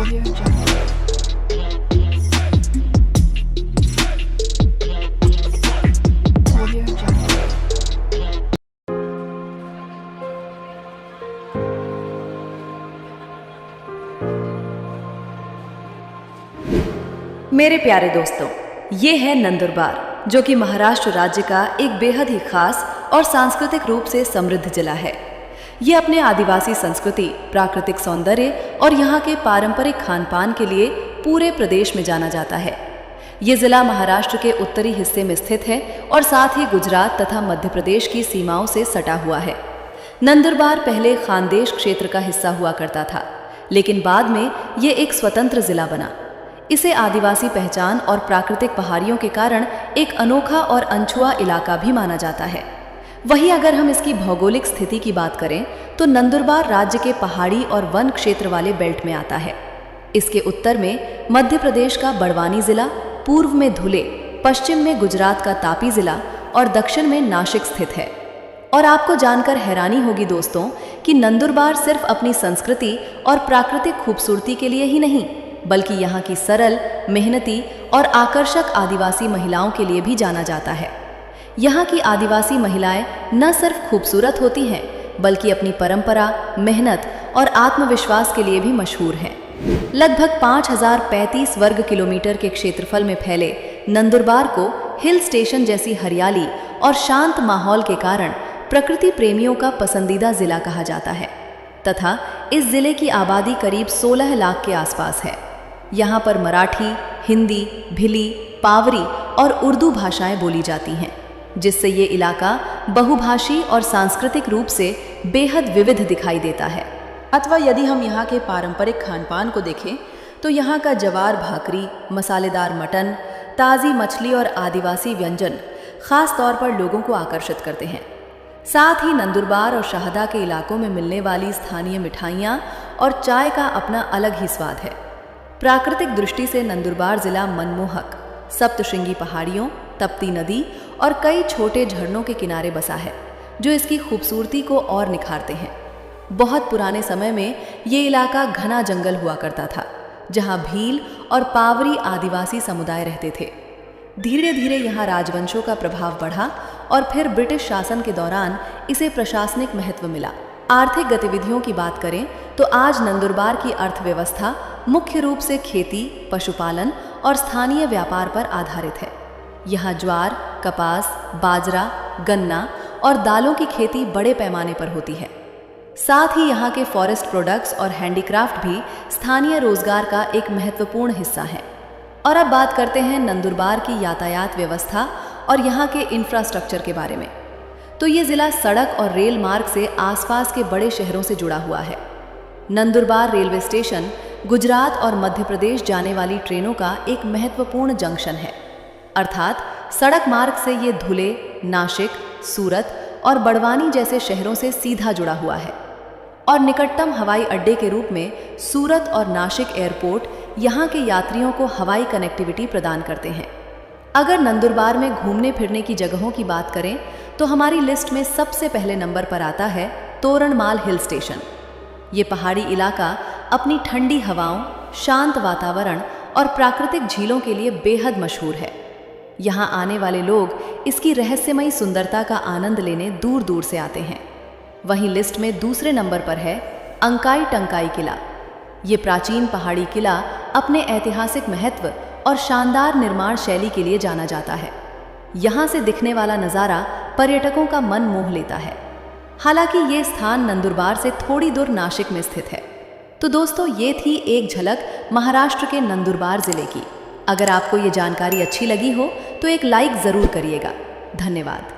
Audio Jungle. Audio Jungle. मेरे प्यारे दोस्तों, ये है नंदुरबार, जो कि महाराष्ट्र राज्य का एक बेहद ही खास और सांस्कृतिक रूप से समृद्ध जिला है। ये अपने आदिवासी संस्कृति, प्राकृतिक सौंदर्य और यहाँ के पारंपरिक खान-पान के लिए पूरे प्रदेश में जाना जाता है। ये जिला महाराष्ट्र के उत्तरी हिस्से में स्थित है और साथ ही गुजरात तथा मध्य प्रदेश की सीमाओं से सटा हुआ है। नंदुरबार पहले खानदेश क्षेत्र का हिस्सा हुआ करता था, लेकिन बाद में ये एक स्वतंत्र जिला बना। इसे आदिवासी पहचान और प्राकृतिक पहाड़ियों के कारण एक अनोखा और अनछुआ इलाका भी माना जाता है। वहीं अगर हम इसकी भौगोलिक स्थिति की बात करें तो नंदुरबार राज्य के पहाड़ी और वन क्षेत्र वाले बेल्ट में आता है। इसके उत्तर में मध्य प्रदेश का बड़वानी जिला, पूर्व में धुले, पश्चिम में गुजरात का तापी जिला और दक्षिण में नासिक स्थित है। और आपको जानकर हैरानी होगी दोस्तों कि नंदुरबार सिर्फ अपनी संस्कृति और प्राकृतिक खूबसूरती के लिए ही नहीं, बल्कि यहाँ की सरल, मेहनती और आकर्षक आदिवासी महिलाओं के लिए भी जाना जाता है। यहाँ की आदिवासी महिलाएं न सिर्फ खूबसूरत होती हैं, बल्कि अपनी परंपरा, मेहनत और आत्मविश्वास के लिए भी मशहूर हैं। लगभग 5035 वर्ग किलोमीटर के क्षेत्रफल में फैले नंदुरबार को हिल स्टेशन जैसी हरियाली और शांत माहौल के कारण प्रकृति प्रेमियों का पसंदीदा जिला कहा जाता है तथा इस जिले की आबादी करीब 16 लाख के आसपास है। यहाँ पर मराठी, हिंदी, भिली, पावरी और उर्दू भाषाएं बोली जाती हैं, जिससे ये इलाका बहुभाषी और सांस्कृतिक रूप से बेहद विविध दिखाई देता है। अथवा यदि हम यहाँ के पारंपरिक खानपान को देखें तो यहाँ का जवार भाकरी, मसालेदार मटन, ताज़ी मछली और आदिवासी व्यंजन खास तौर पर लोगों को आकर्षित करते हैं। साथ ही नंदुरबार और शाहदा के इलाकों में मिलने वाली स्थानीय मिठाइयाँ और चाय का अपना अलग ही स्वाद है। प्राकृतिक दृष्टि से नंदुरबार जिला मनमोहक, सप्तशृंगी पहाड़ियों, तपती नदी और कई छोटे झरनों के किनारे बसा है, जो इसकी खूबसूरती को और निखारते हैं। बहुत पुराने समय में ये इलाका घना जंगल हुआ करता था, जहाँ भील और पावरी आदिवासी समुदाय रहते थे। धीरे धीरे यहाँ राजवंशों का प्रभाव बढ़ा और फिर ब्रिटिश शासन के दौरान इसे प्रशासनिक महत्व मिला। आर्थिक गतिविधियों की बात करें तो आज नंदुरबार की अर्थव्यवस्था मुख्य रूप से खेती, पशुपालन और स्थानीय व्यापार पर आधारित है। यहाँ ज्वार, कपास, बाजरा, गन्ना और दालों की खेती बड़े पैमाने पर होती है। साथ ही यहाँ के फॉरेस्ट प्रोडक्ट्स और हैंडीक्राफ्ट भी स्थानीय रोजगार का एक महत्वपूर्ण हिस्सा है। और अब बात करते हैं नंदुरबार की यातायात व्यवस्था और यहाँ के इंफ्रास्ट्रक्चर के बारे में। तो ये ज़िला सड़क और रेल मार्ग से आसपास के बड़े शहरों से जुड़ा हुआ है। नंदुरबार रेलवे स्टेशन गुजरात और मध्य प्रदेश जाने वाली ट्रेनों का एक महत्वपूर्ण जंक्शन है। अर्थात सड़क मार्ग से ये धुले, नासिक, सूरत और बड़वानी जैसे शहरों से सीधा जुड़ा हुआ है। और निकटतम हवाई अड्डे के रूप में सूरत और नासिक एयरपोर्ट यहाँ के यात्रियों को हवाई कनेक्टिविटी प्रदान करते हैं। अगर नंदुरबार में घूमने फिरने की जगहों की बात करें तो हमारी लिस्ट में सबसे पहले नंबर पर आता है तोरणमाल हिल स्टेशन। ये पहाड़ी इलाका अपनी ठंडी हवाओं, शांत वातावरण और प्राकृतिक झीलों के लिए बेहद मशहूर है। यहाँ आने वाले लोग इसकी रहस्यमयी सुंदरता का आनंद लेने दूर दूर से आते हैं। वहीं लिस्ट में दूसरे नंबर पर है अंकाई टंकाई किला। ये प्राचीन पहाड़ी किला अपने ऐतिहासिक महत्व और शानदार निर्माण शैली के लिए जाना जाता है। यहाँ से दिखने वाला नज़ारा पर्यटकों का मन मोह लेता है। हालांकि ये स्थान नंदुरबार से थोड़ी दूर नासिक में स्थित है। तो दोस्तों, ये थी एक झलक महाराष्ट्र के नंदुरबार जिले की। अगर आपको ये जानकारी अच्छी लगी हो तो एक लाइक ज़रूर करिएगा। धन्यवाद।